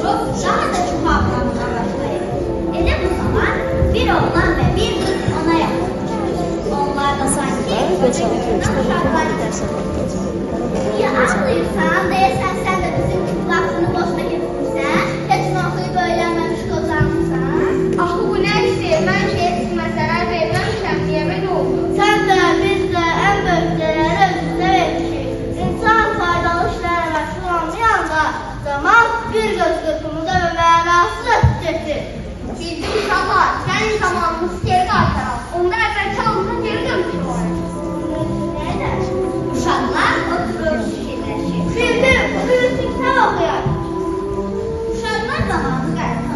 oturup daha da çok avlanmaya başlayır. Elə bu zaman bir oğlan ve bir kız ona yaklaşır. Onlar da sanki ötekinden uşaqlar ya ağlayırsan, deyirsən sən də bizim vaxtını boşuna getirmirsən, heç nə oxuyub öyrənməmiş qozanmısan. Axı bu nədir? Mən ki, heç məsələr verməmişəm, niyə belə oldu? Sən də, biz də ən böyük dəyəri özümüzə vermişik. İnsan faydalı işlərlə məşğul olmayanda zaman bir göz qırpımında və mənasız getir. Bildik uşaqlar, sənin zamanımızı geri qaytaraq. Onda əvvəlki halımıza geri dönmüş olarıq. Nədə? Uşaqlar oturur fikirləşir. Şimdi bugün kitab oxuyaq. Uşaqlar zamanı qaytarır.